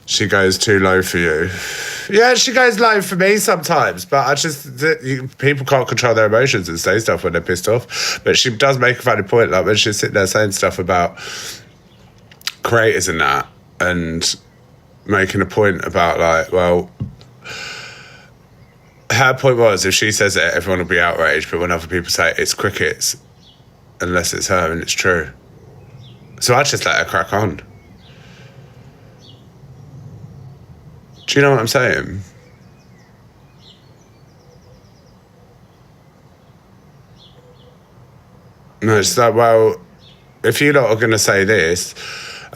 She goes too low for you. Yeah, she goes low for me sometimes, but people can't control their emotions and say stuff when they're pissed off. But she does make a funny point, like when she's sitting there saying stuff about creators and that, and making a point about, like, well, her point was, if she says it, everyone will be outraged, but when other people say it, it's crickets, unless it's her and it's true. So I just let her crack on. Do you know what I'm saying? No, it's like, well, if you lot are going to say this,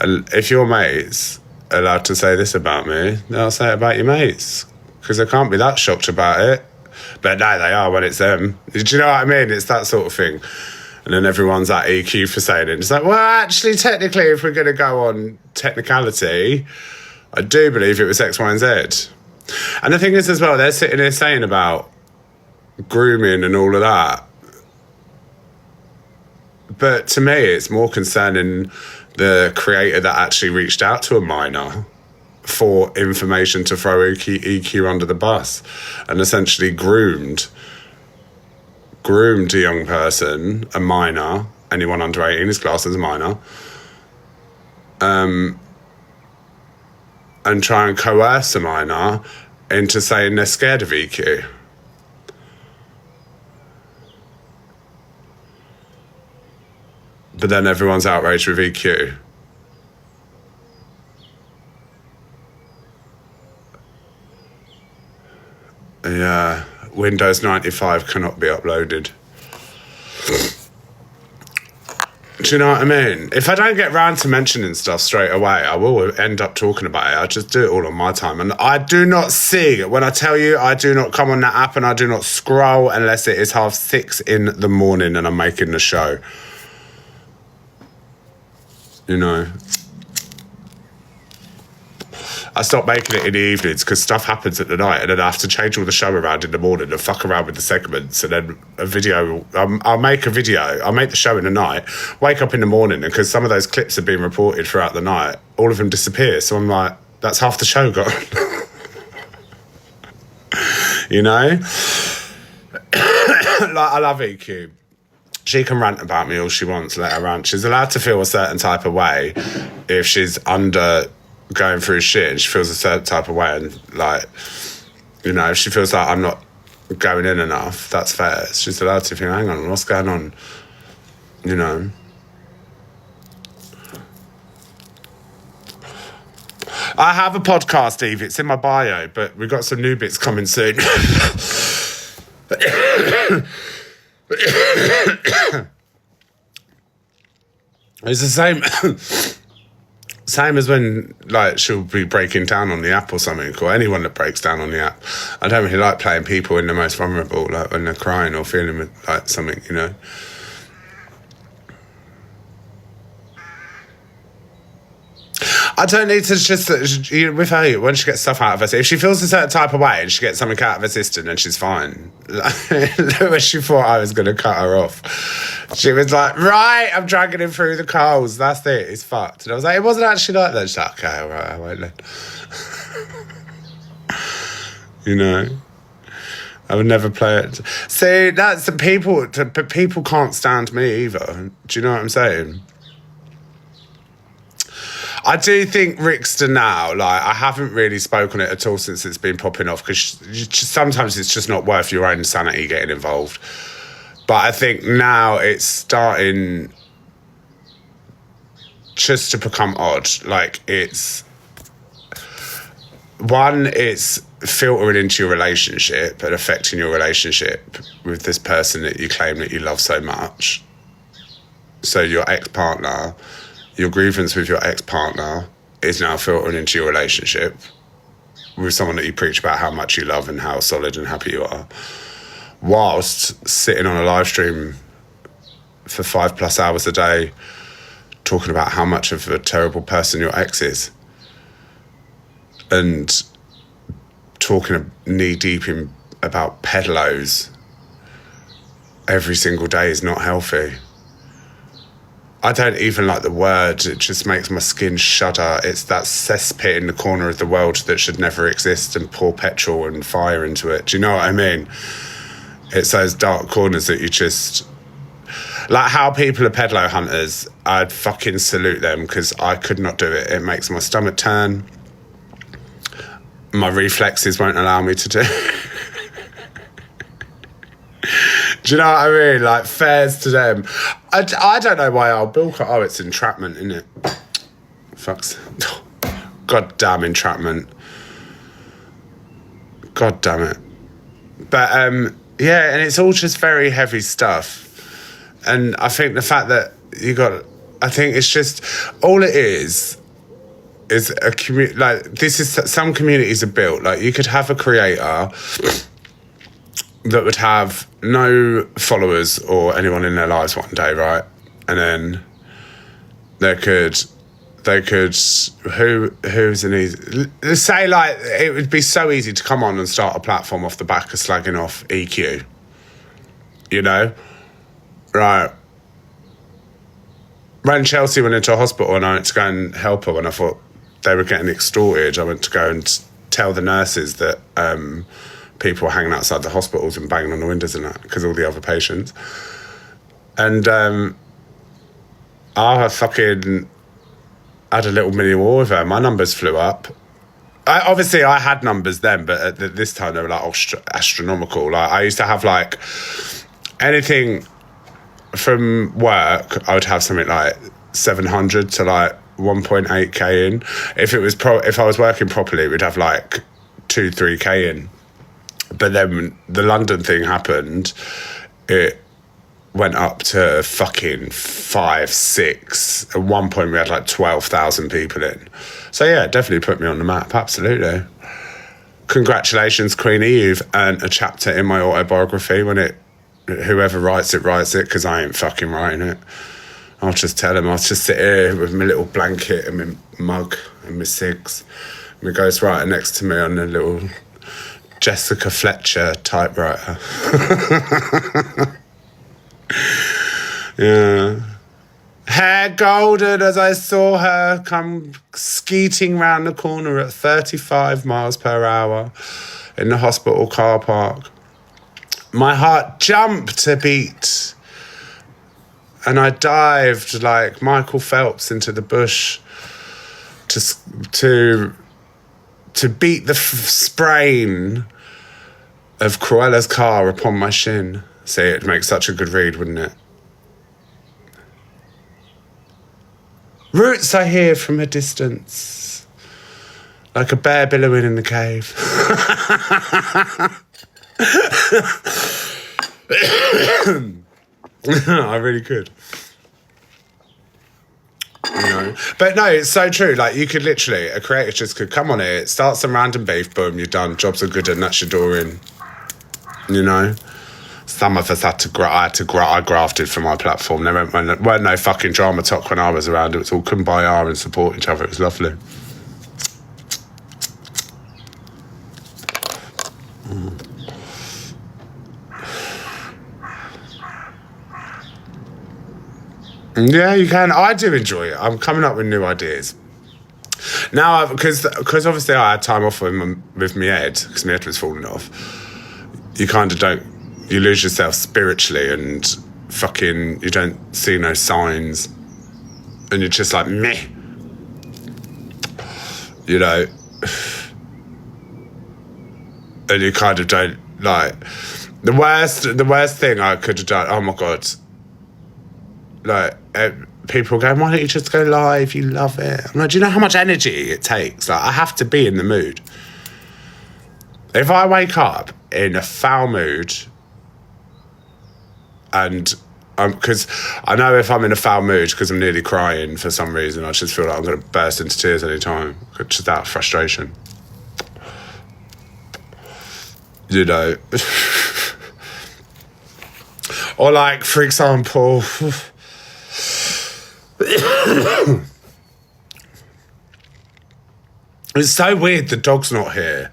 if your mates are allowed to say this about me, they'll say it about your mates. Because they can't be that shocked about it. But no, they are when it's them. Do you know what I mean? It's that sort of thing. And then everyone's at EQ for saying it. It's like, well, actually, technically, if we're going to go on technicality, I do believe it was X, Y, and Z. And the thing is, as well, they're sitting here saying about grooming and all of that. But to me, it's more concerning the creator that actually reached out to a minor for information to throw EQ under the bus and essentially groomed a young person, a minor, anyone under 18 is classed as a minor, and try and coerce a minor into saying they're scared of EQ. But then everyone's outraged with EQ. Yeah, Windows 95 cannot be uploaded. Do you know what I mean? If I don't get round to mentioning stuff straight away, I will end up talking about it. I just do it all on my time. And I do not see, when I tell you, I do not come on that app and I do not scroll unless it is 6:30 in the morning and I'm making the show. You know? I stop making it in the evenings because stuff happens at the night and then I have to change all the show around in the morning and fuck around with the segments, and then a video, I'll make a video, I'll make the show in the night, wake up in the morning, and because some of those clips have been reported throughout the night, all of them disappear. So I'm like, that's half the show gone. You know? Like, I love EQ. She can rant about me all she wants, let her rant. She's allowed to feel a certain type of way if she's going through shit and she feels a certain type of way, and, like, you know, if she feels like I'm not going in enough, that's fair. She's allowed to think, hang on, what's going on? You know? I have a podcast, Steve. It's in my bio, but we've got some new bits coming soon. It's the same as when, like, she'll be breaking down on the app or something, or anyone that breaks down on the app. I don't really like playing people in the most vulnerable, like when they're crying or feeling like something, you know. I don't need to just, with her, when she gets stuff out of her, if she feels a certain type of way and she gets something out of her system, then she's fine. When she thought I was going to cut her off, she was like, right, I'm dragging him through the coals, that's it, it's fucked. And I was like, it wasn't actually like that. She's like, okay, all right, I won't then. You know? I would never play it. See, that's the people, but people can't stand me either. Do you know what I'm saying? I do think Rickster now, like, I haven't really spoken on it at all since it's been popping off, because sometimes it's just not worth your own sanity getting involved. But I think now it's starting just to become odd. Like, it's filtering into your relationship and affecting your relationship with this person that you claim that you love so much. So your ex-partner, your grievance with your ex-partner is now filtering into your relationship with someone that you preach about how much you love and how solid and happy you are, whilst sitting on a live stream for 5+ hours a day talking about how much of a terrible person your ex is, and talking knee-deep about pedalos every single day is not healthy. I don't even like the word. It just makes my skin shudder. It's that cesspit in the corner of the world that should never exist and pour petrol and fire into it. Do you know what I mean? It's those dark corners that you just... Like how people are pedo hunters, I'd fucking salute them because I could not do it. It makes my stomach turn. My reflexes won't allow me to do it. Do you know what I mean? Like, fairs to them. I don't know why I'll bilk it. Oh, it's entrapment, isn't it? Fucks. God damn entrapment. God damn it. But, yeah, and it's all just very heavy stuff. And I think the fact that I think it's just, all it is a community, like, this is, some communities are built, like, you could have a creator that would have no followers or anyone in their lives one day, right? And then who's an easy... Let's say, like, it would be so easy to come on and start a platform off the back of slagging off EQ. You know? Right. When Chelsea went into a hospital and I went to go and help her when I thought they were getting extorted, I went to go and tell the nurses that people were hanging outside the hospitals and banging on the windows and that because all the other patients. And I fucking had a little mini war with her. My numbers flew up. Obviously, I had numbers then, but at this time they were like astronomical. Like, I used to have like anything from work, I would have something like 700 to like 1.8k in. If it was if I was working properly, we'd have like 2-3k in. But then when the London thing happened, it went up to fucking 5, 6. At one point we had like 12,000 people in. So yeah, it definitely put me on the map, absolutely. Congratulations, Queenie, you've earned a chapter in my autobiography. When whoever writes it, because I ain't fucking writing it. I'll just tell him, I'll just sit here with my little blanket and my mug and my cigs. My ghostwriter next to me on a little Jessica Fletcher typewriter. Yeah. Hair golden as I saw her come skeeting round the corner at 35 miles per hour in the hospital car park. My heart jumped a beat and I dived like Michael Phelps into the bush to beat the sprain of Cruella's car upon my shin. See, it'd make such a good read, wouldn't it? Roots I hear from a distance, like a bear billowing in the cave. I really could. You know? But no, it's so true. Like, you could literally, a creator just could come on here, start some random beef, boom, you're done. Jobs are good and that's your door in. You know? Some of us I grafted for my platform. There weren't no fucking drama talk when I was around. It was all kumbaya and support each other. It was lovely. Yeah, you can. I do enjoy it. I'm coming up with new ideas. Now, because obviously I had time off with my head, because my head was falling off. You kind of don't... You lose yourself spiritually and fucking... You don't see no signs. And you're just like, meh. You know? And you kind of don't, like... The worst thing I could have done... Oh, my God. Like, people are going, why don't you just go live? You love it. I'm like, do you know how much energy it takes? Like, I have to be in the mood. If I wake up in a foul mood, and because I know if I'm in a foul mood because I'm nearly crying for some reason, I just feel like I'm going to burst into tears any time, just out of frustration. You know. Or like, for example... It's so weird the dog's not here.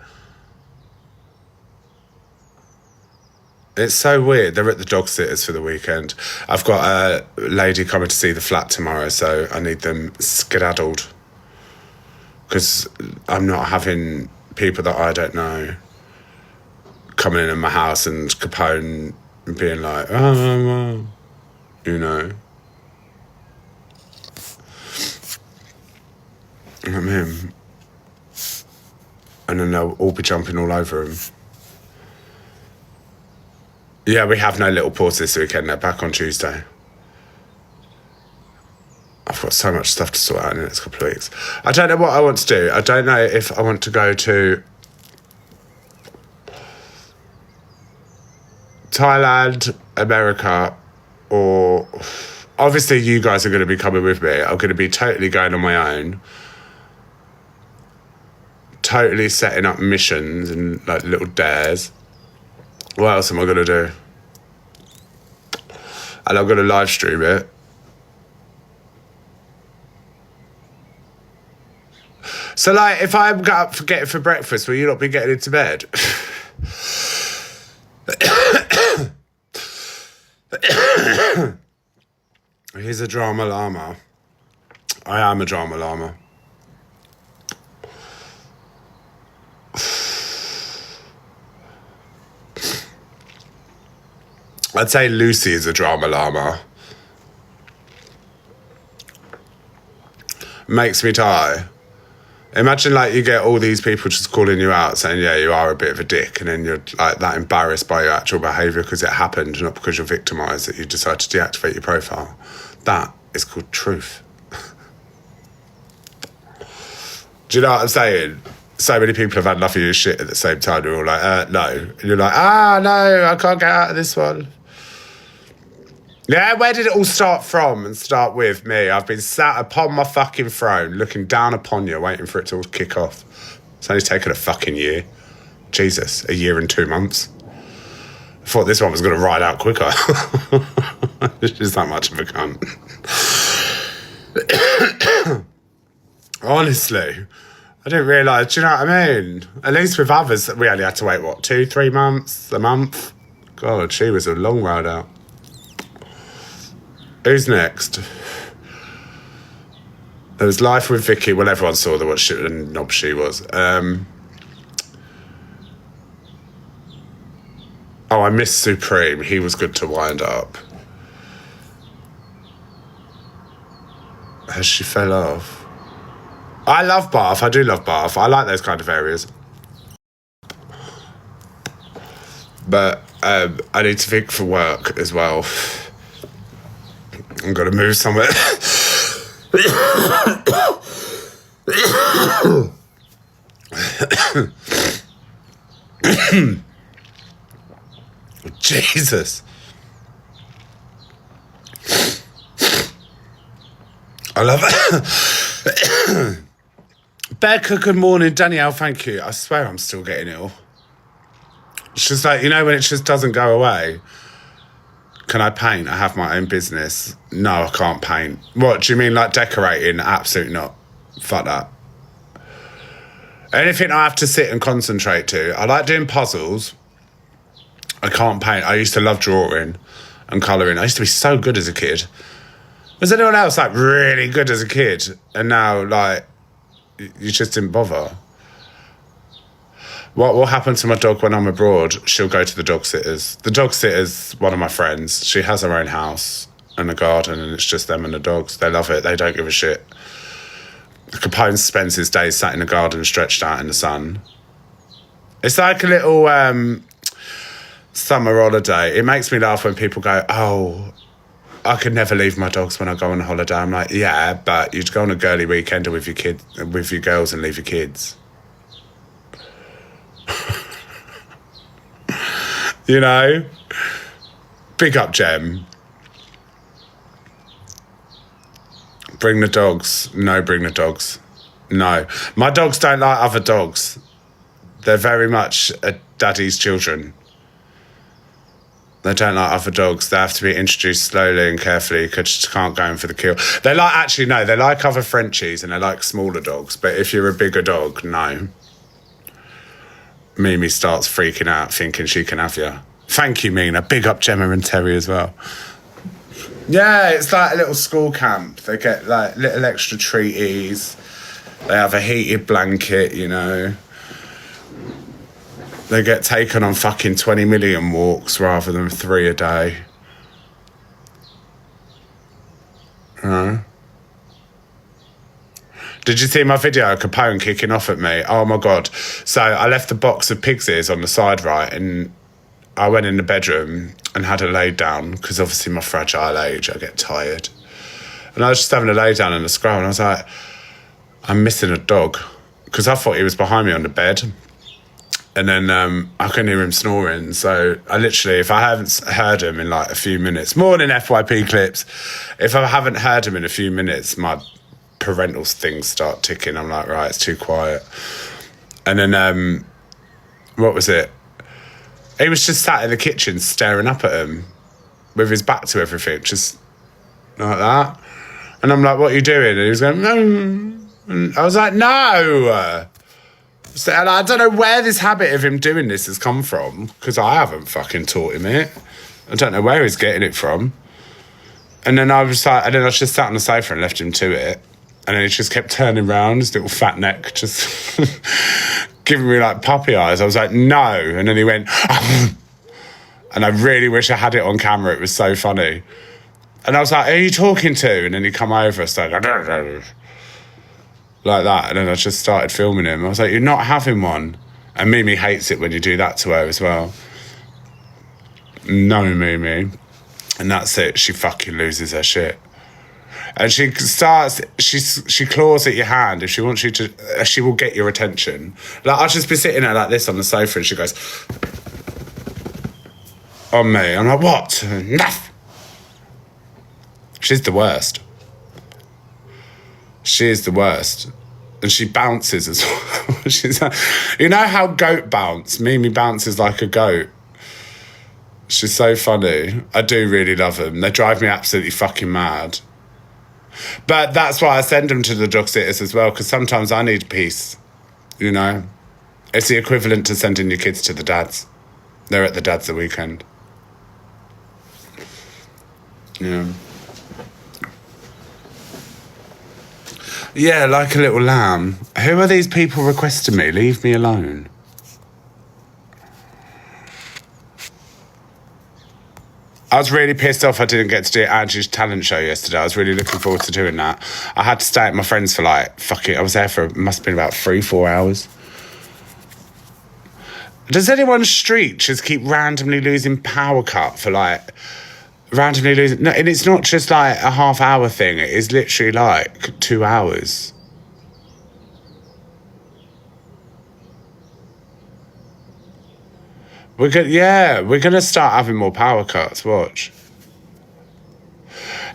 It's so weird. They're at the dog sitters for the weekend. I've got a lady coming to see the flat tomorrow, so I need them skedaddled. Because I'm not having people that I don't know coming in my house and Capone being like, oh, you know. You know what I mean? And then they'll all be jumping all over him. Yeah, we have no little pause this weekend. They're back on Tuesday. I've got so much stuff to sort out in the next couple of weeks. I don't know what I want to do. I don't know if I want to go to Thailand, America, or... Obviously, you guys are going to be coming with me. I'm going to be totally going on my own. Totally setting up missions and like little dares. What else am I going to do? And I'm going to live stream it. So, like, if I got up for getting for breakfast, will you not be getting into bed? He's a drama llama. I am a drama llama. I'd say Lucy is a drama llama. Makes me die. Imagine, like, you get all these people just calling you out saying, yeah, you are a bit of a dick, and then you're, like, that embarrassed by your actual behaviour because it happened, not because you're victimised, that you decide to deactivate your profile. That is called truth. Do you know what I'm saying? So many people have had enough of your shit at the same time. They're all like, no. And you're like, no, I can't get out of this one. Yeah, where did it all start from and start with me? I've been sat upon my fucking throne, looking down upon you, waiting for it to all kick off. It's only taken a fucking year. Jesus, a year and 2 months. I thought this one was going to ride out quicker. It's just that much of a cunt. Honestly, I didn't realise, do you know what I mean? At least with others, we only had to wait, 2-3 months, a month? God, she was a long ride out. Who's next? There was Life with Vicky. Well, everyone saw what shit a knob she was. Oh, I missed Supreme. He was good to wind up. Has she fell off? I love Bath. I do love Bath. I like those kind of areas. But I need to think for work as well. I'm going to move somewhere. Jesus. I love it. Becca, good morning. Danielle, thank you. I swear I'm still getting ill. It's just like, you know, when it just doesn't go away. Can I paint? I have my own business. No, I can't paint. What, do you mean like decorating? Absolutely not. Fuck that. Anything I have to sit and concentrate to. I like doing puzzles. I can't paint. I used to love drawing and colouring. I used to be so good as a kid. Was anyone else like really good as a kid? And now like, you just didn't bother. What will happen to my dog when I'm abroad? She'll go to the dog sitters. The dog sitter's one of my friends. She has her own house and a garden, and it's just them and the dogs. They love it. They don't give a shit. Capone spends his days sat in the garden stretched out in the sun. It's like a little summer holiday. It makes me laugh when people go, oh, I could never leave my dogs when I go on holiday. I'm like, yeah, but you'd go on a girly weekend with your kid, with your girls, and leave your kids. You know? Big up, Jem. Bring the dogs. No, bring the dogs. No. My dogs don't like other dogs. They're very much a daddy's children. They don't like other dogs. They have to be introduced slowly and carefully because you can't go in for the kill. They like, actually, no, they like other Frenchies and they like smaller dogs. But if you're a bigger dog, no. Mimi starts freaking out thinking she can have you. Thank you, Mina. Big up Gemma and Terry as well. Yeah, it's like a little school camp. They get like little extra treaties. They have a heated blanket, you know. They get taken on fucking 20 million walks rather than 3 a day. Did you see my video of Capone kicking off at me? Oh my God. So I left the box of pig's ears on the side, right? And I went in the bedroom and had a lay down because obviously my fragile age, I get tired. And I was just having a lay down in the scroll and I was like, I'm missing a dog because I thought he was behind me on the bed. And then I couldn't hear him snoring. So I literally, if I haven't heard him in like a few minutes, more than FYP clips, if I haven't heard him in a few minutes, my parental things start ticking. I'm like, right, it's too quiet. And then, what was it? He was just sat in the kitchen staring up at him with his back to everything, just like that. And I'm like, what are you doing? And he was going, no. And I was like, no. So, and I don't know where this habit of him doing this has come from, because I haven't fucking taught him it. I don't know where he's getting it from. And then I was like, and then I just sat on the sofa and left him to it. And then he just kept turning around, his little fat neck, just giving me like puppy eyes. I was like, no. And then he went, and I really wish I had it on camera. It was so funny. And I was like, who are you talking to? And then he come over, started like that. And then I just started filming him. I was like, you're not having one. And Mimi hates it when you do that to her as well. No, Mimi. And that's it. She fucking loses her shit. And she starts, she claws at your hand. If she wants you to, she will get your attention. Like, I'll just be sitting there like this on the sofa and she goes, on me. I'm like, what? Enough. She's the worst. She is the worst. And she bounces as well. She's like, you know how goat bounce? Mimi bounces like a goat. She's so funny. I do really love them. They drive me absolutely fucking mad. But that's why I send them to the dog sitters as well, because sometimes I need peace, you know? It's the equivalent to sending your kids to the dads. They're at the dads the weekend. Yeah. Yeah, like a little lamb. Who are these people requesting me? Leave me alone. I was really pissed off I didn't get to do Angie's talent show yesterday. I was really looking forward to doing that. I had to stay at my friend's for like, I was there for, must have been about 3-4 hours. Does anyone's street just keep randomly losing power cut for like, randomly losing? No, and it's not just like a half-hour thing. It is literally like 2 hours. We're gonna start having more power cuts, watch.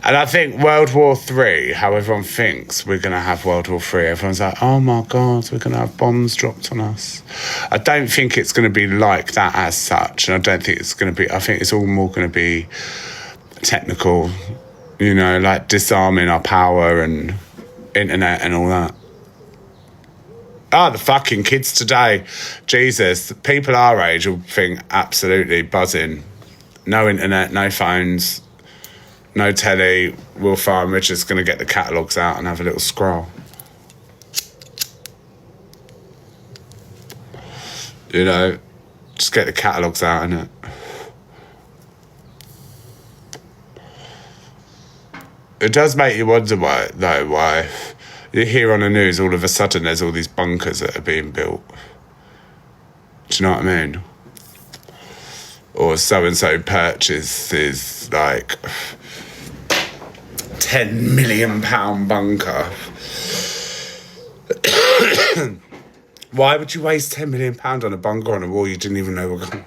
And I think World War III, how everyone thinks we're gonna have World War III, everyone's like, oh my God, we're gonna have bombs dropped on us. I don't think it's gonna be like that as such, and I don't think it's gonna be, I think it's all more gonna be technical, you know, like disarming our power and internet and all that. Oh, the fucking kids today. Jesus, people our age will think absolutely buzzing. No internet, no phones, no telly. We're fine. We're just going to get the catalogues out and have a little scroll. You know, just get the catalogues out, innit? It does make you wonder why you hear on the news all of a sudden there's all these bunkers that are being built. Do you know what I mean? Or so-and-so purchases like £10 million bunker. Why would you waste £10 million on a bunker on a wall you didn't even know were going?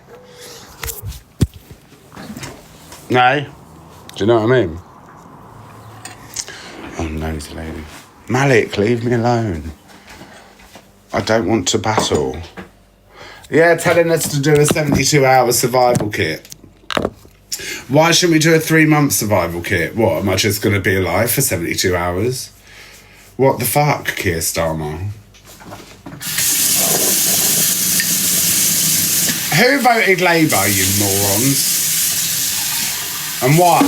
No? Do you know what I mean? Oh, nosy lady. Malik, leave me alone. I don't want to battle. Yeah, telling us to do a 72-hour survival kit. Why shouldn't we do a 3-month survival kit? What, am I just going to be alive for 72 hours? What the fuck, Keir Starmer? Who voted Labour, you morons? And why?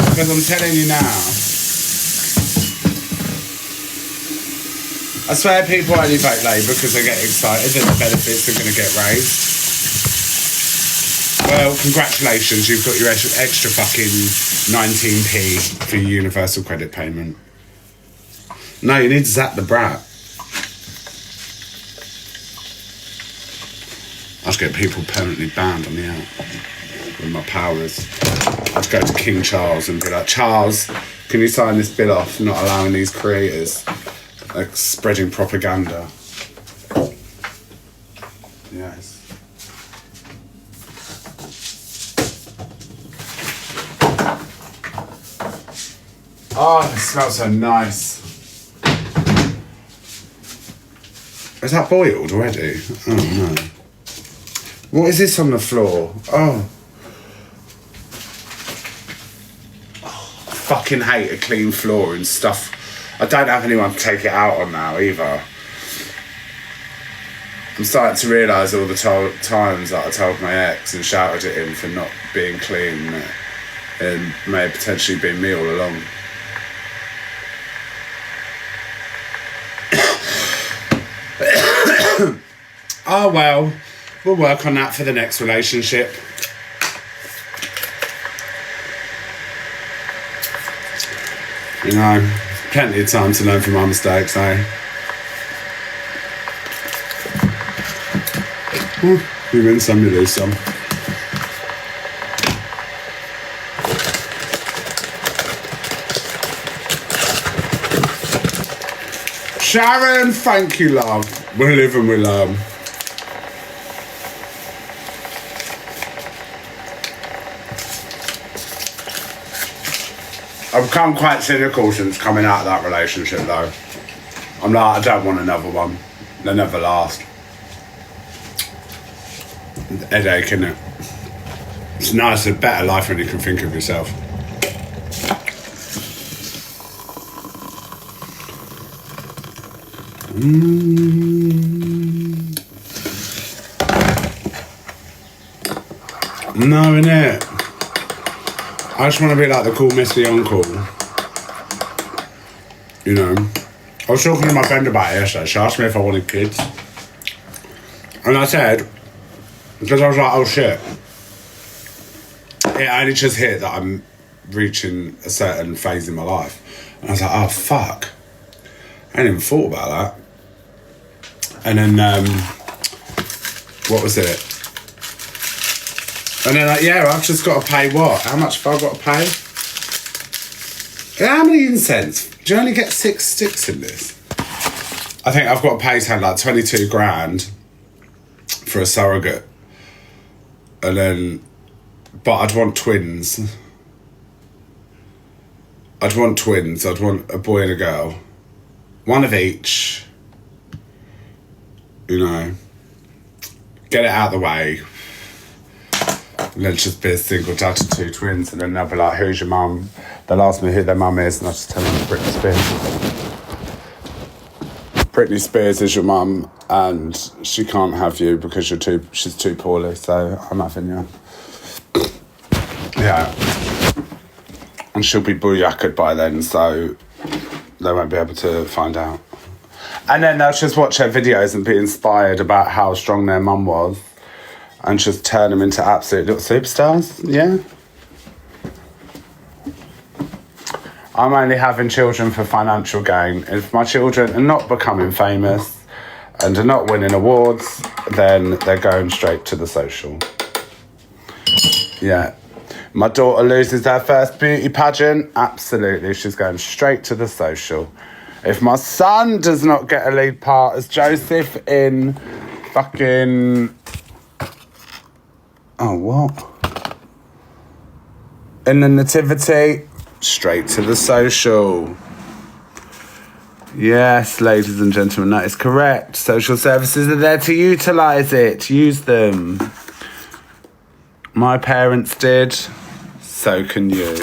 Because I'm telling you now, I swear people only vote Labour because they get excited that the benefits are going to get raised. Well, congratulations, you've got your extra fucking 19p for your universal credit payment. No, you need to zap the brat. I'd get people permanently banned on the app with my powers. I'd go to King Charles and be like, Charles, can you sign this bill off not allowing these creators like spreading propaganda? Yes. Oh, it smells so nice. Is that boiled already? Oh no. What is this on the floor? Oh. Fucking hate a clean floor and stuff. I don't have anyone to take it out on now either. I'm starting to realise all the times that I told my ex and shouted at him for not being clean, and may have potentially been me all along. Oh well, we'll work on that for the next relationship. You know, plenty of time to learn from my mistakes, eh? You win some, you lose some. Sharon, thank you, love. We live and we learn. I've become quite cynical since coming out of that relationship, though. I'm like, I don't want another one. They never last. Headache, innit? It's nice, a better life when you can think of yourself. No, innit? I just want to be like the cool Missy uncle. You know? I was talking to my friend about it yesterday. She asked me if I wanted kids. And I said, because I was like, oh shit. It only just hit that I'm reaching a certain phase in my life. And I was like, oh fuck. I hadn't even thought about that. And then, what was it? And then like, yeah, I've just got to pay what? How much have I got to pay? How many incense? Do you only get 6 sticks in this? I think I've got to pay something like 22 grand for a surrogate. And then, but I'd want twins. I'd want a boy and a girl. One of each. You know. Get it out of the way. And then just be a single dad to 2 twins, and then they'll be like, who's your mum? They'll ask me who their mum is, and I'll just tell them Britney Spears. Britney Spears is your mum, and she can't have you because she's too poorly, so I'm having you. Yeah. And she'll be booyakkered by then, so they won't be able to find out. And then they'll just watch her videos and be inspired about how strong their mum was. And just turn them into absolute little superstars, yeah? I'm only having children for financial gain. If my children are not becoming famous and are not winning awards, then they're going straight to the social. Yeah. My daughter loses her first beauty pageant, absolutely, she's going straight to the social. If my son does not get a lead part as Joseph in fucking... Oh, what? In the nativity, straight to the social. Yes, ladies and gentlemen, that is correct. Social services are there to utilise it. Use them. My parents did. So can you.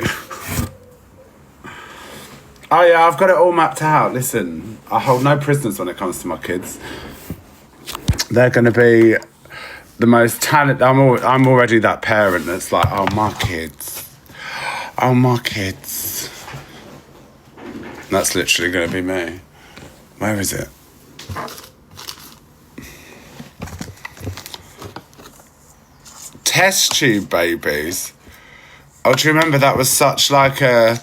Oh yeah, I've got it all mapped out. Listen, I hold no prisoners when it comes to my kids. They're going to be the most talented. I'm already that parent that's like, oh, my kids. Oh, my kids. That's literally going to be me. Where is it? Test tube babies. Oh, do you remember that was such like a...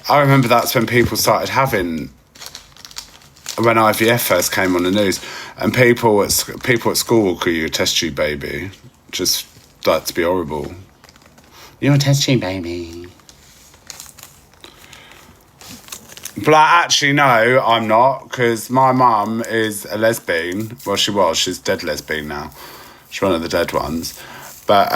I remember that's when people started having... When IVF first came on the news, and people at school will call you a test tube baby. Just like to be horrible. You're a test tube baby. But actually, no, I'm not, because my mum is a lesbian. Well, she was. She's dead lesbian now. She's one of the dead ones. But,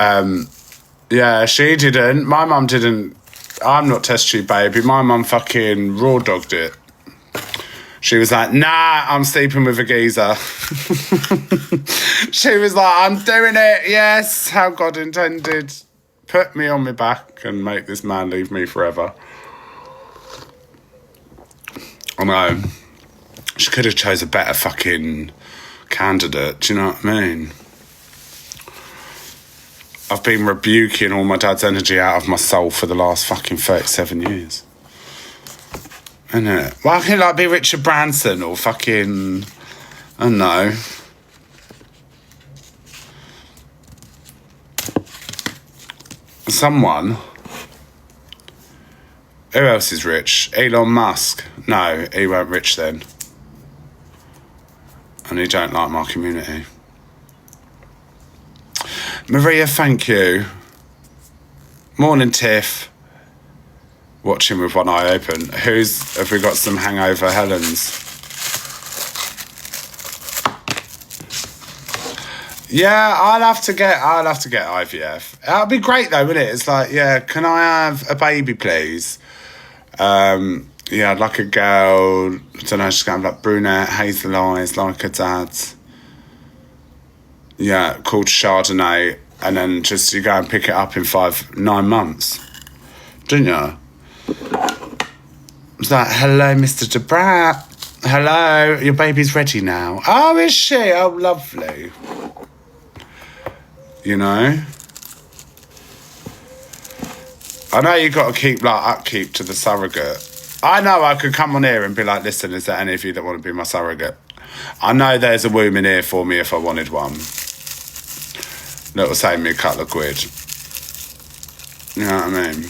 yeah, she didn't. My mum didn't. I'm not test tube baby. My mum fucking raw dogged it. She was like, nah, I'm sleeping with a geezer. She was like, I'm doing it. Yes, how God intended. Put me on my back and make this man leave me forever. I know. She could have chose a better fucking candidate. Do you know what I mean? I've been rebuking all my dad's energy out of my soul for the last fucking 37 years. Isn't it? Why can't like be Richard Branson or fucking... I don't know. Someone. Who else is rich? Elon Musk. No, he weren't rich then. And he don't like my community. Maria, thank you. Morning, Tiff. Watching with one eye open. Have we got some hangover Helens? Yeah, I'll have to get IVF. That'd be great though, wouldn't it? It's like, yeah, can I have a baby, please? Yeah, I'd like a girl. I don't know, she's gonna have like brunette, hazel eyes, like her dad. Yeah, called Chardonnay, and then just you go and pick it up in 9 months, didn't you? It's like, hello, Mr. Debrat. Hello, your baby's ready now. Oh, is she? Oh, lovely. You know? I know you got to keep, like, upkeep to the surrogate. I know I could come on here and be like, listen, is there any of you that want to be my surrogate? I know there's a womb in here for me if I wanted one. That'll save me a couple of quid. You know what I mean?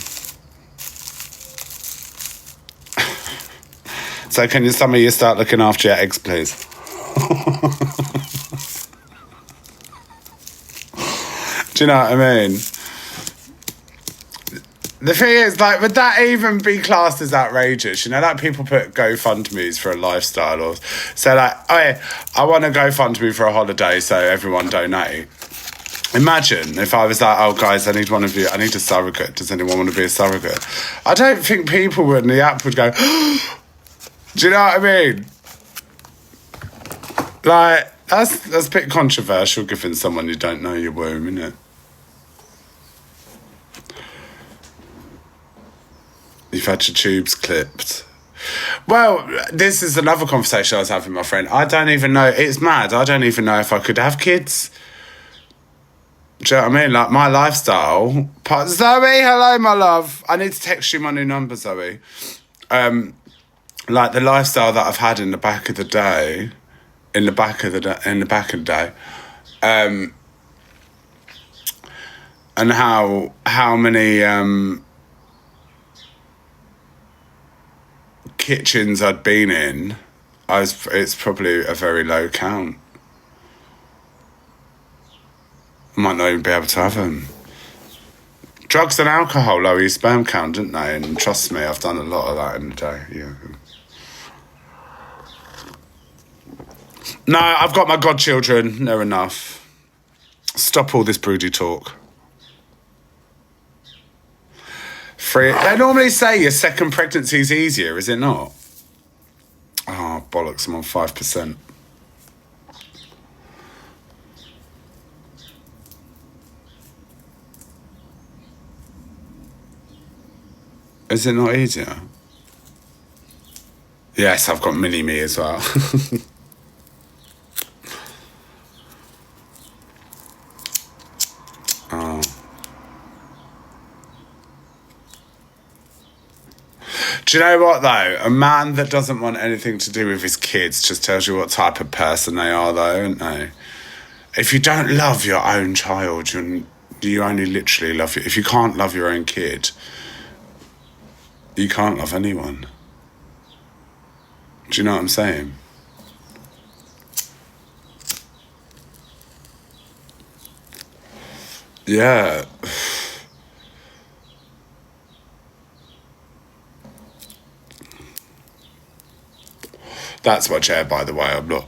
So can some of you start looking after your eggs, please? Do you know what I mean? The thing is, like, would that even be classed as outrageous? You know, like people put GoFundMes for a lifestyle, or so like, oh yeah, I want to GoFundMe for a holiday, so everyone donate. Imagine if I was like, oh guys, I need a surrogate. Does anyone want to be a surrogate? I don't think people would, and the app would go, do you know what I mean? Like, that's a bit controversial giving someone you don't know your womb, isn't it? You've had your tubes clipped. Well, this is another conversation I was having with my friend. I don't even know, it's mad, I don't even know if I could have kids. Do you know what I mean? Like, my lifestyle... Zoe, hello, my love. I need to text you my new number, Zoe. Like, the lifestyle that I've had in the back of the day... and how many... kitchens I'd been in, it's probably a very low count. I might not even be able to have them. Drugs and alcohol lower your sperm count, didn't they? And trust me, I've done a lot of that in the day. Yeah. No, I've got my godchildren. They're enough. Stop all this broody talk. They normally say your second pregnancy is easier, is it not? Oh, bollocks, I'm on 5%. Is it not easier? Yes, I've got mini-me as well. Do you know what, though? A man that doesn't want anything to do with his kids just tells you what type of person they are, though, don't they? If you don't love your own child, you only literally love it. If you can't love your own kid, you can't love anyone. Do you know what I'm saying? Yeah. That's my chair, by the way. I'm not...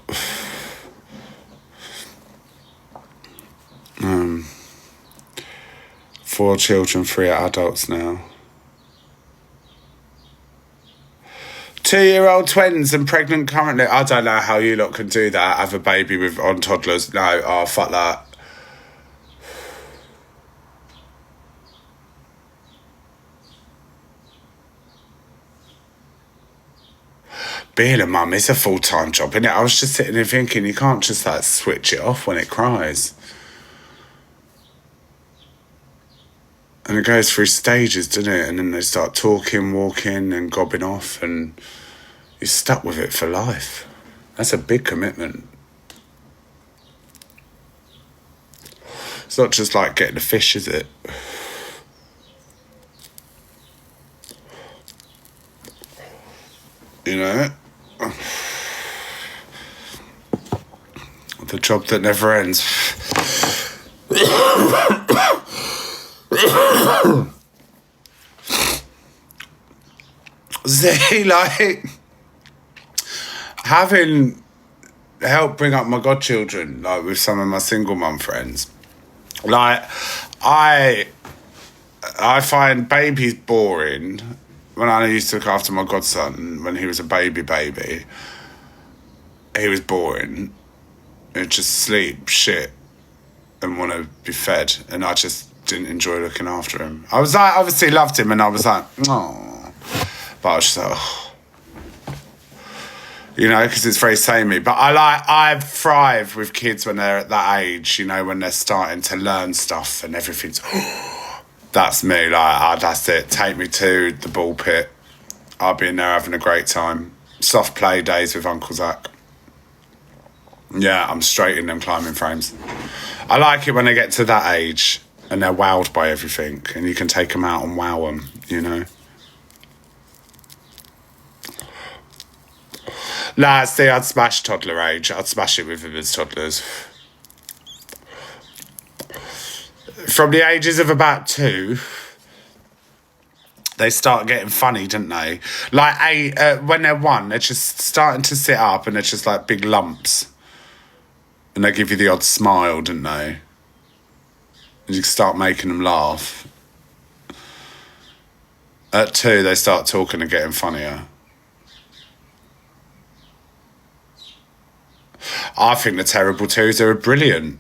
4 children, 3 adults now. 2-year-old twins and pregnant currently. I don't know how you lot can do that. Have a baby on toddlers. No, oh, fuck that. Being a mum is a full-time job, isn't it? I was just sitting there thinking, you can't just like switch it off when it cries. And it goes through stages, doesn't it? And then they start talking, walking and gobbing off, and you're stuck with it for life. That's a big commitment. It's not just like getting a fish, is it? You know? The job that never ends. See, like, having helped bring up my godchildren, like with some of my single mum friends, like, I find babies boring. When I used to look after my godson, when he was a baby, he was boring. He'd just sleep, shit, and want to be fed. And I just didn't enjoy looking after him. I was like, obviously loved him, and I was like, oh. But I was just like, oh. You know, because it's very samey. But I thrive with kids when they're at that age, you know, when they're starting to learn stuff and everything's... That's me, like, that's it. Take me to the ball pit. I'll be in there having a great time. Soft play days with Uncle Zach. Yeah, I'm straight in them climbing frames. I like it when they get to that age and they're wowed by everything and you can take them out and wow them, you know. Nah, see, I'd smash toddler age. I'd smash it with them as toddlers. From the ages of about 2, they start getting funny, don't they? Like, when they're 1, they're just starting to sit up and they're just like big lumps. And they give you the odd smile, don't they? And you start making them laugh. At 2, they start talking and getting funnier. I think the terrible 2s are brilliant.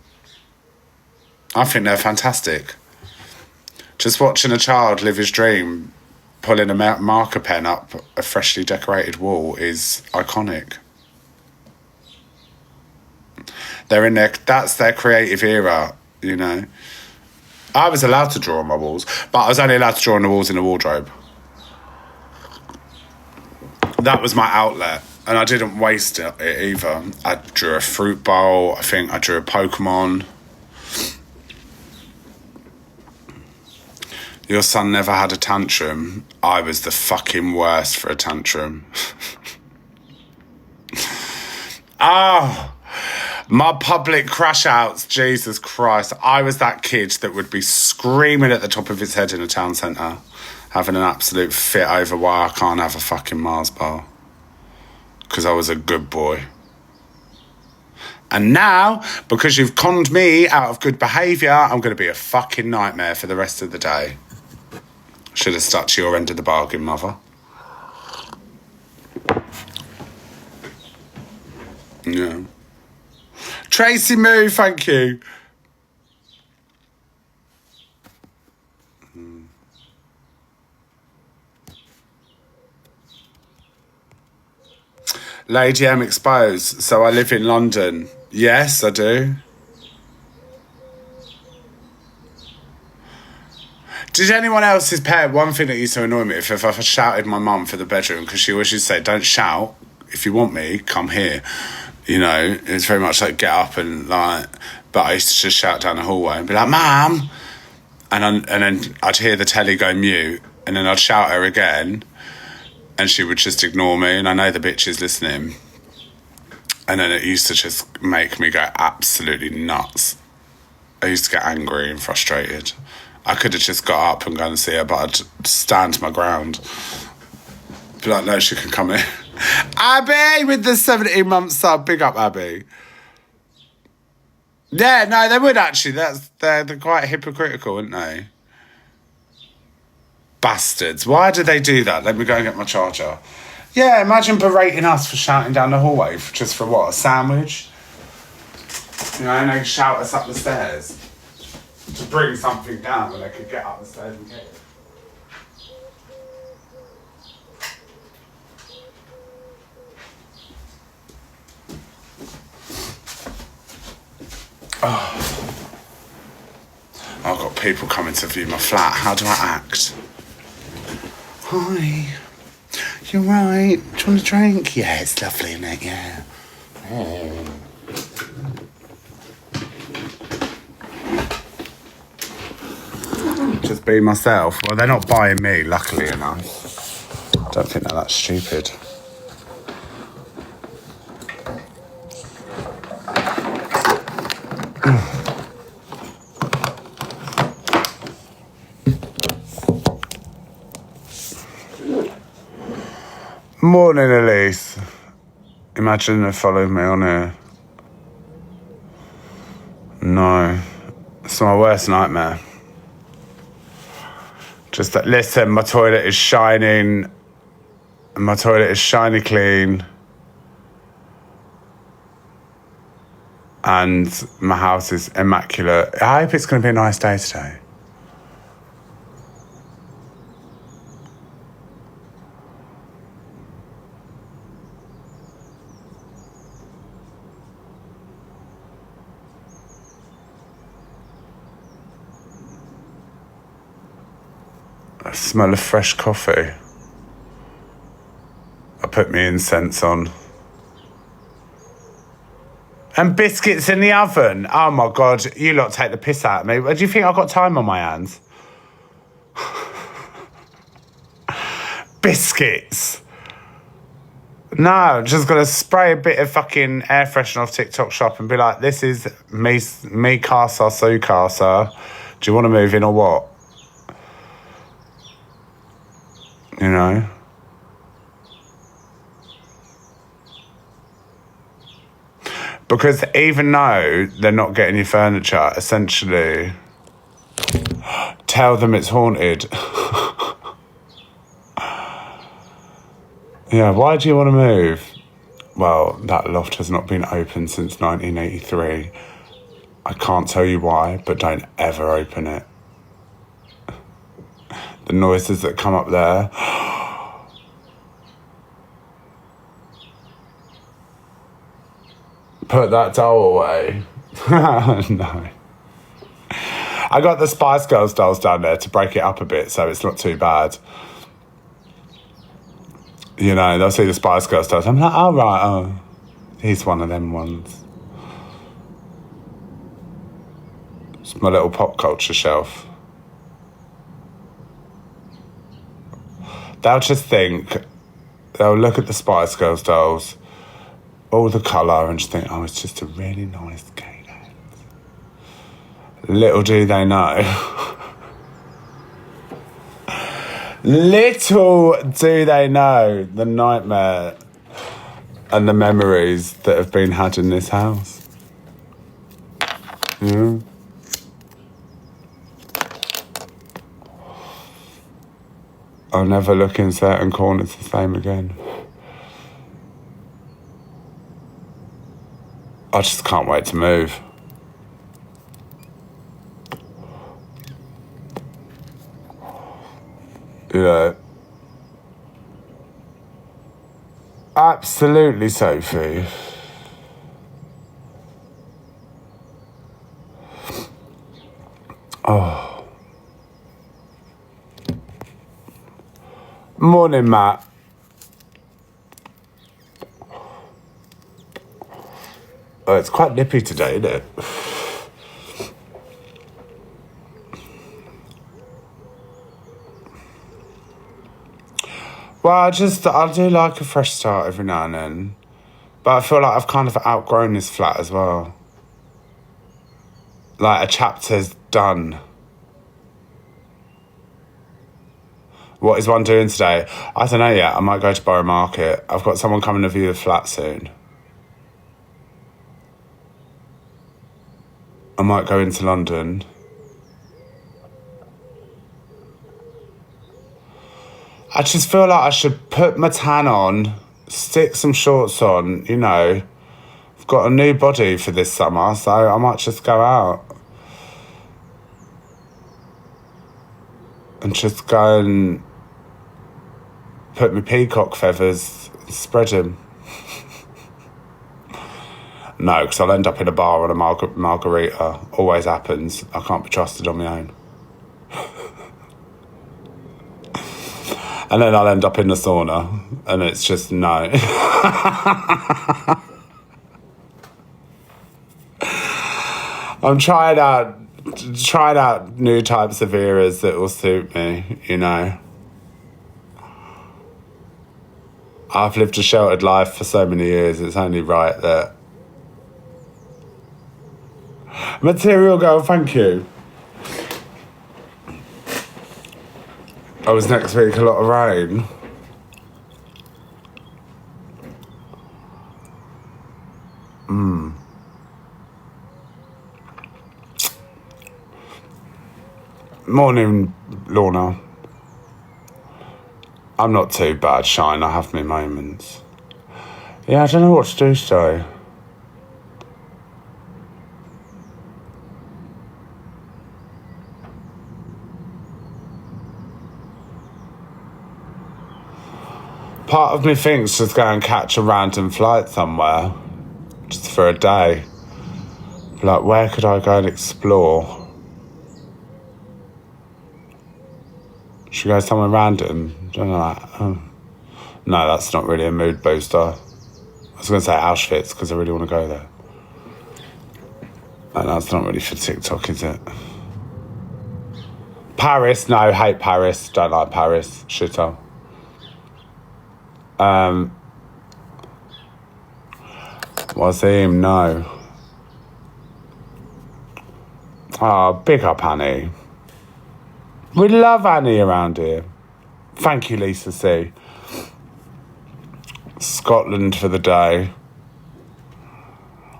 I think they're fantastic. Just watching a child live his dream, pulling a marker pen up a freshly decorated wall is iconic. They're in that's their creative era, you know. I was allowed to draw on my walls, but I was only allowed to draw on the walls in the wardrobe. That was my outlet, and I didn't waste it either. I drew a fruit bowl, I think I drew a Pokemon. Your son never had a tantrum. I was the fucking worst for a tantrum. Oh, my public crash outs, Jesus Christ. I was that kid that would be screaming at the top of his head in a town centre, having an absolute fit over why I can't have a fucking Mars bar. Because I was a good boy. And now, because you've conned me out of good behaviour, I'm going to be a fucking nightmare for the rest of the day. Should have stuck to your end of the bargain, mother. Yeah. Tracy Moo, thank you. Lady M exposed. So I live in London. Yes, I do. Did anyone else's parent? One thing that used to annoy me if I shouted my mum for the bedroom, because she always used to say, "Don't shout. If you want me, come here." You know, it's very much like get up and like. But I used to just shout down the hallway and be like, "Mum," and then I'd hear the telly go mute, and then I'd shout her again, and she would just ignore me, and I know the bitch is listening. And then it used to just make me go absolutely nuts. I used to get angry and frustrated. I could have just got up and gone and see her, but I'd stand my ground. Be like, no, she can come in. Abby with the 17-month sub. Big up, Abby. Yeah, no, they would actually. They're quite hypocritical, aren't they? Bastards. Why do they do that? Let me go and get my charger. Yeah, imagine berating us for shouting down the hallway just for what? A sandwich? You know, and they shout us up the stairs to bring something down when they could get up the stairs and get it. Oh. I've got people coming to view my flat. How do I act? Hi. You're right. Do you want a drink? Yeah, it's lovely, isn't it? Yeah. Just be myself. Well, they're not buying me, luckily enough. I don't think they're that stupid. Morning, Elise. Imagine they followed me on here. No. It's my worst nightmare. Just that, listen, my toilet is shining. My toilet is shiny clean. And my house is immaculate. I hope it's going to be a nice day today. I smell of fresh coffee. I put my incense on. And biscuits in the oven. Oh my God, you lot take the piss out of me. Do you think I've got time on my hands? Biscuits. No, I'm just going to spray a bit of fucking air freshener off TikTok shop and be like, this is me casa, su casa. Do you want to move in or what? You know? Because even though they're not getting your furniture, essentially, tell them it's haunted. Yeah, why do you want to move? Well, that loft has not been open since 1983. I can't tell you why, but don't ever open it. The noises that come up there. Put that doll away. No. I got the Spice Girls dolls down there to break it up a bit so it's not too bad. You know, they'll see the Spice Girls dolls. I'm like, oh, right, oh. He's one of them ones. It's my little pop culture shelf. They'll just think, they'll look at the Spice Girls dolls, all the colour, and just think, oh, it's just a really nice gay dance. Little do they know. Little do they know the nightmare and the memories that have been had in this house. Yeah. I'll never look in certain corners the same again. I just can't wait to move. You know. Absolutely, Sophie. Oh. Morning, Matt. Oh, it's quite nippy today, isn't it? Well, I do like a fresh start every now and then. But I feel like I've kind of outgrown this flat as well. Like a chapter's done. What is one doing today? I don't know yet. I might go to Borough Market. I've got someone coming to view the flat soon. I might go into London. I just feel like I should put my tan on, stick some shorts on, you know. I've got a new body for this summer, so I might just go out. And just go and put my peacock feathers, spread them. No, because I'll end up in a bar on a margarita. Always happens. I can't be trusted on my own. And then I'll end up in the sauna, and it's just no. I'm trying out new types of eras that will suit me, you know. I've lived a sheltered life for so many years, it's only right that... Material girl, thank you. Oh, was next week a lot of rain? Morning, Lorna. I'm not too bad, Shine. I have my moments. Yeah, I don't know what to do today. Part of me thinks just go and catch a random flight somewhere, just for a day. Like, where could I go and explore? Should we go somewhere random? Don't know. No, that's not really a mood booster. I was going to say Auschwitz because I really want to go there. And that's not really for TikTok, is it? Paris, no, hate Paris. Don't like Paris. Shitter. Wasim, no. Oh, big up Annie. We love Annie around here. Thank you, Lisa C. Scotland for the day.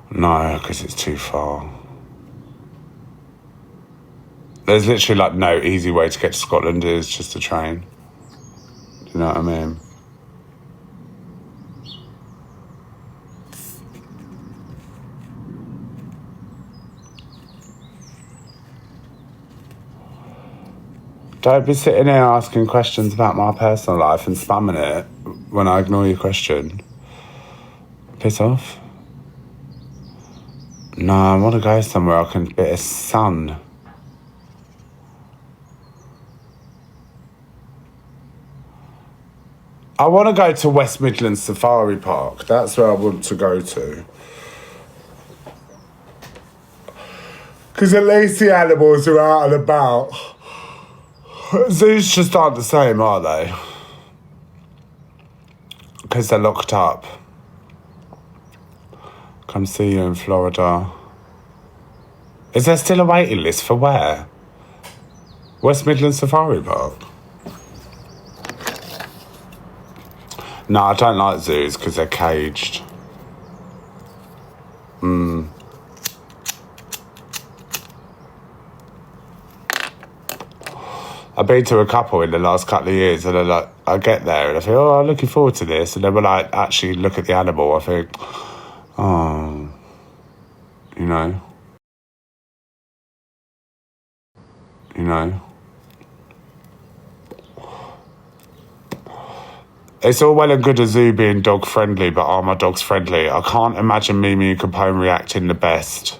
No, because it's too far. There's literally like no easy way to get to Scotland. It's just a train. Do you know what I mean? Don't be sitting here asking questions about my personal life and spamming it when I ignore your question. Piss off. No, I want to go somewhere I can get a sun. I want to go to West Midlands Safari Park. That's where I want to go to. Because at least the animals are out and about. Zoos just aren't the same, are they? Because they're locked up. Come see you in Florida. Is there still a waiting list for where? West Midlands Safari Park? No, I don't like zoos because they're caged. I've been to a couple in the last couple of years, and I get there and I think, oh, I'm looking forward to this. And then when I actually look at the animal, I think, oh, you know. It's all well and good a zoo being dog friendly, but are my dogs friendly? I can't imagine Mimi and Capone reacting the best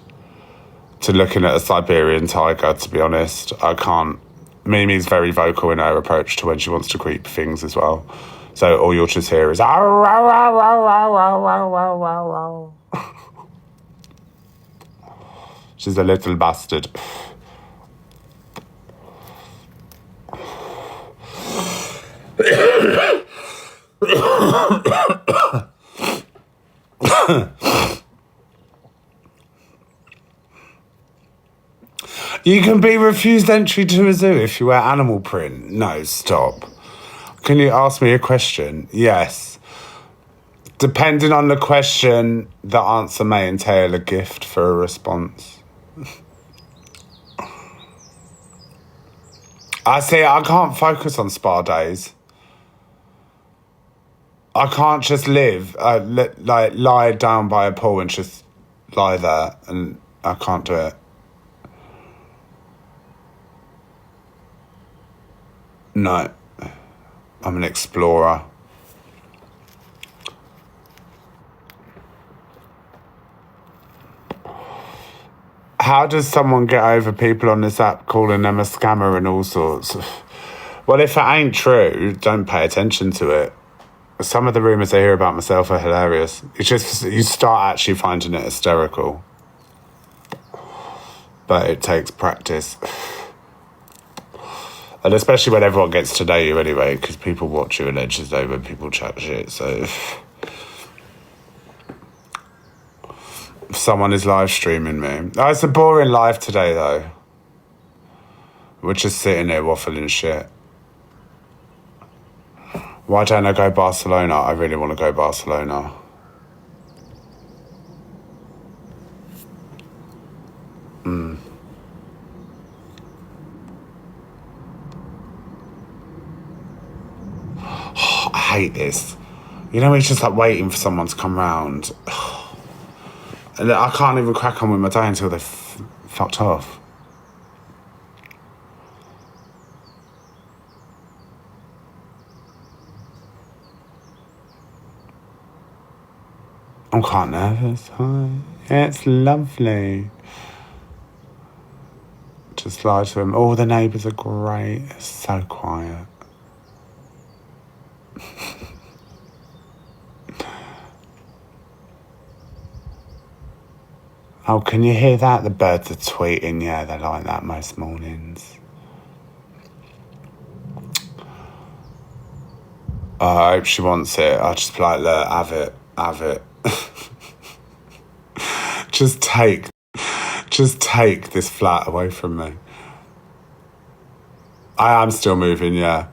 to looking at a Siberian tiger, to be honest. I can't. Mimi's very vocal in her approach to when she wants to creep things as well. So all you'll just hear is "ow, ow, ow, ow, ow, ow, ow, ow, ow, ow." She's a little bastard. You can be refused entry to a zoo if you wear animal print. No, stop. Can you ask me a question? Yes. Depending on the question, the answer may entail a gift for a response. I can't focus on spa days. I can't just live, lie down by a pool and just lie there, and I can't do it. No, I'm an explorer. How does someone get over people on this app calling them a scammer and all sorts? Well, if it ain't true, don't pay attention to it. Some of the rumours I hear about myself are hilarious. It's just, you start actually finding it hysterical. But it takes practice. And especially when everyone gets to know you anyway, because people watch you and then just know when people chat shit, so... If someone is live streaming me. Oh, it's a boring live today, though. We're just sitting here waffling shit. Why don't I go Barcelona? I really want to go Barcelona. I hate this. You know, it's just like waiting for someone to come round. And I can't even crack on with my day until they've fucked off. I'm quite nervous. Hi. It's lovely. Just lie to them. Oh, the neighbours are great. It's so quiet. Oh, can you hear that? The birds are tweeting. Yeah, they're like that most mornings. I hope she wants it. I'll just be like, look, have it. Just take this flat away from me. I am still moving, yeah.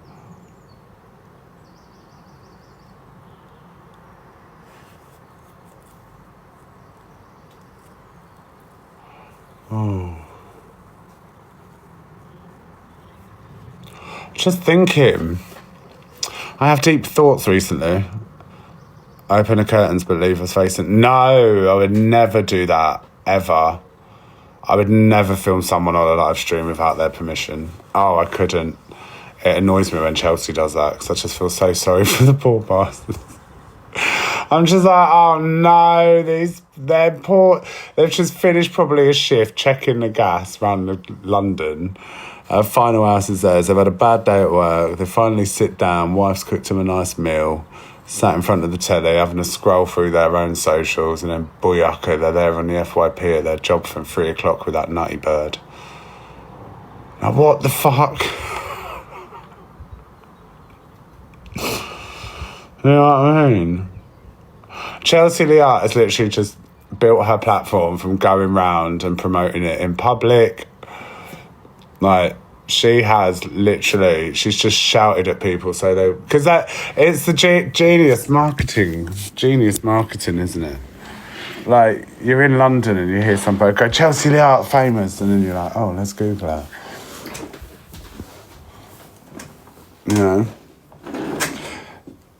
Oh. Just thinking. I have deep thoughts recently. Open the curtains but leave us facing. No, I would never do that, ever. I would never film someone on a live stream without their permission. Oh, I couldn't. It annoys me when Chelsea does that because I just feel so sorry for the poor bastards. I'm just like, oh no, they're poor. They've just finished probably a shift checking the gas around London. Final house is theirs. They've had a bad day at work. They finally sit down. Wife's cooked them a nice meal. Sat in front of the telly, having a scroll through their own socials, and then booyaka, they're there on the FYP at their job from 3 o'clock with that nutty bird. Now, what the fuck? You know what I mean? Chelsea Liat has literally just built her platform from going round and promoting it in public. Like, she has literally, she's just shouted at people so they, because it's the genius marketing, isn't it? Like, you're in London and you hear somebody go, Chelsea Liat famous, and then you're like, oh, let's Google her. You know?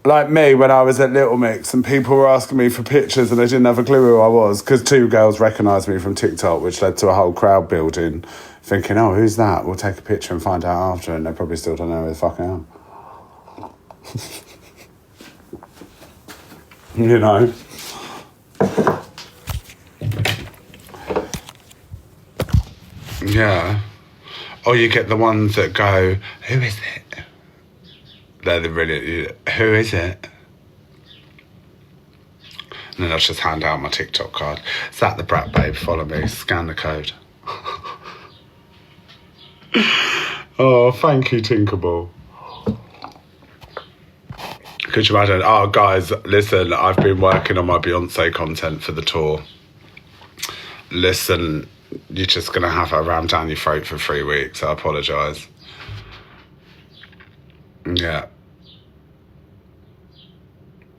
Like me, when I was at Little Mix and people were asking me for pictures and they didn't have a clue who I was because 2 girls recognised me from TikTok, which led to a whole crowd building, thinking, oh, who's that? We'll take a picture and find out after, and they probably still don't know who the fuck I am. You know? Yeah. Or you get the ones that go, who is it? They're the really, who is it? And then I'll just hand out my TikTok card. Is that the Brat Babe? Follow me, scan the code. Oh, thank you, Tinkerbell. Could you imagine? Oh, guys, listen, I've been working on my Beyonce content for the tour. Listen, you're just going to have her rammed down your throat for 3 weeks. I apologise. Yeah.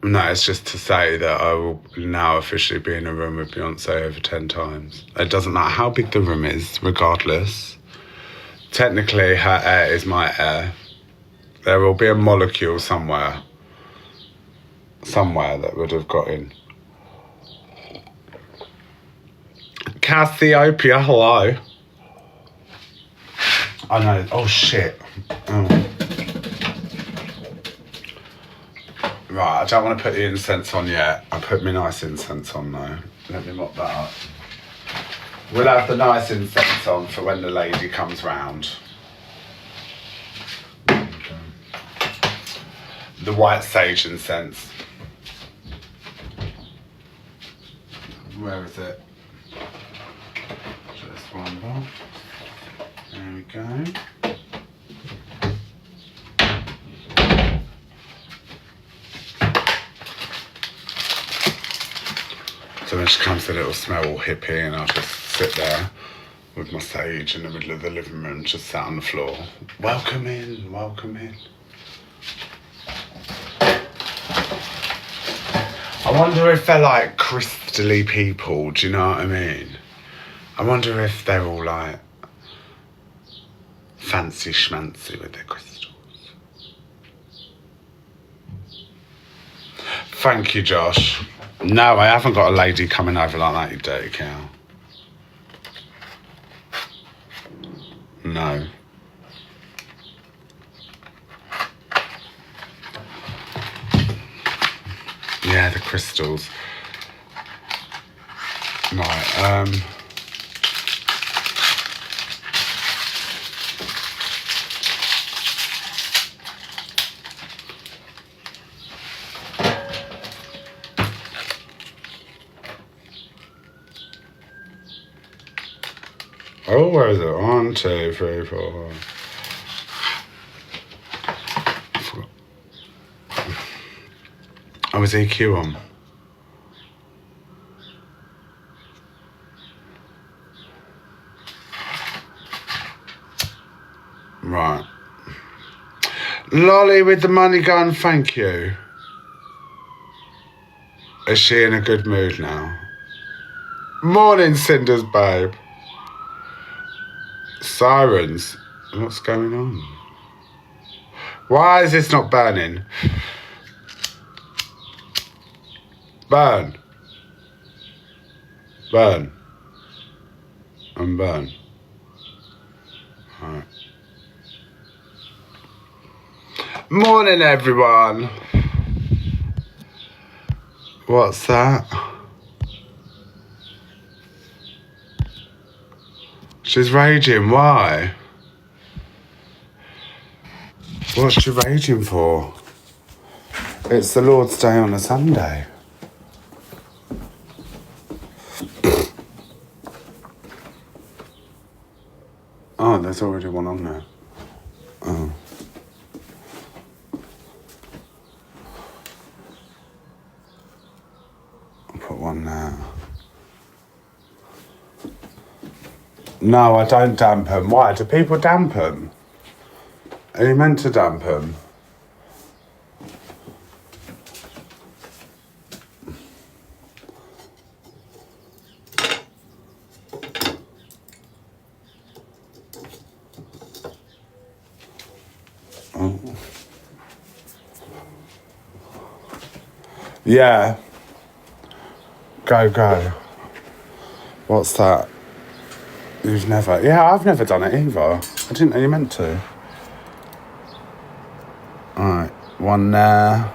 No, it's just to say that I will now officially be in a room with Beyonce over 10 times. It doesn't matter how big the room is, regardless. Technically, her air is my air. There will be a molecule somewhere that would have got in. Cassiopeia, hello. I know. Oh, shit. Oh. Right, I don't want to put the incense on yet. I put my nice incense on though. Let me mop that up. We'll have the nice incense on for when the lady comes round. The white sage incense. Where is it? Just one more. There we go. So then she comes a little smell all hippie and I'll just sit there with my sage in the middle of the living room, just sat on the floor. Welcome in, welcome in. I wonder if they're like crystally people, do you know what I mean? I wonder if they're all like fancy schmancy with their crystals. Thank you, Josh. No, I haven't got a lady coming over like that, you dirty cow. No. Yeah, the crystals. Right, oh, where is it? 1, 2, 3, 4. Oh, is EQ on? Right. Lolly with the money gun, thank you. Is she in a good mood now? Morning, Cinders, babe. Sirens. What's going on? Why is this not burning? Burn. Burn. And burn. Alright. Morning, everyone. What's that? She's raging. Why? What's she raging for? It's the Lord's Day on a Sunday. Oh, there's already one on there. Oh. I'll put one there. No, I don't dampen. Why? Do people dampen? Are you meant to dampen? Oh. Yeah. Go. What's that? You've never... Yeah, I've never done it either. I didn't know you meant to. Alright, one there.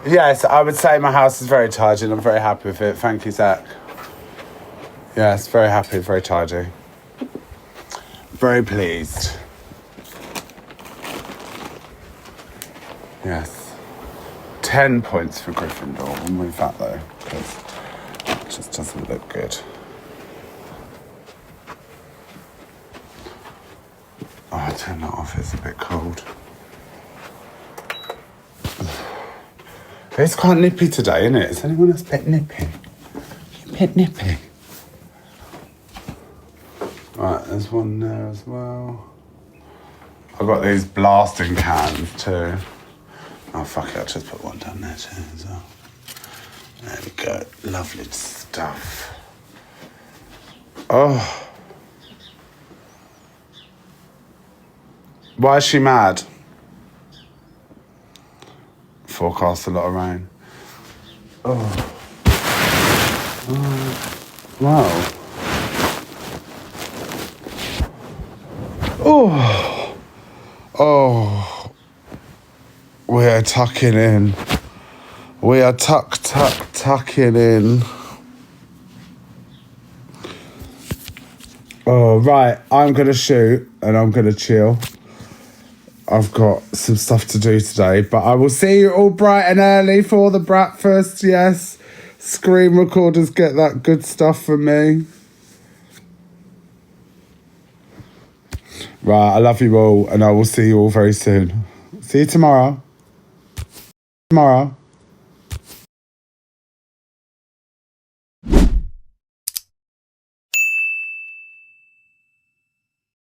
Yes, I would say my house is very tidy and I'm very happy with it. Thank you, Zach. Yes, very happy, very tidy. Very pleased. Yes. 10 points for Gryffindor. We'll move that though, because it just doesn't look good. Oh, I'll turn that off, it's a bit cold. It's quite nippy today, isn't it? Is anyone else a bit nippy? A bit nippy. Right, there's one there as well. I've got these blasting cans too. Oh, fuck it, I'll just put one down there too as well. There we go, lovely stuff. Oh. Why is she mad? Forecast a lot of rain. Oh. Wow. Oh. Oh. We are tucking in. We are tucking in. Oh, right. I'm going to shoot and I'm going to chill. I've got some stuff to do today, but I will see you all bright and early for the breakfast. Yes. Screen recorders get that good stuff from me. Right. I love you all and I will see you all very soon. See you tomorrow. Tomorrow.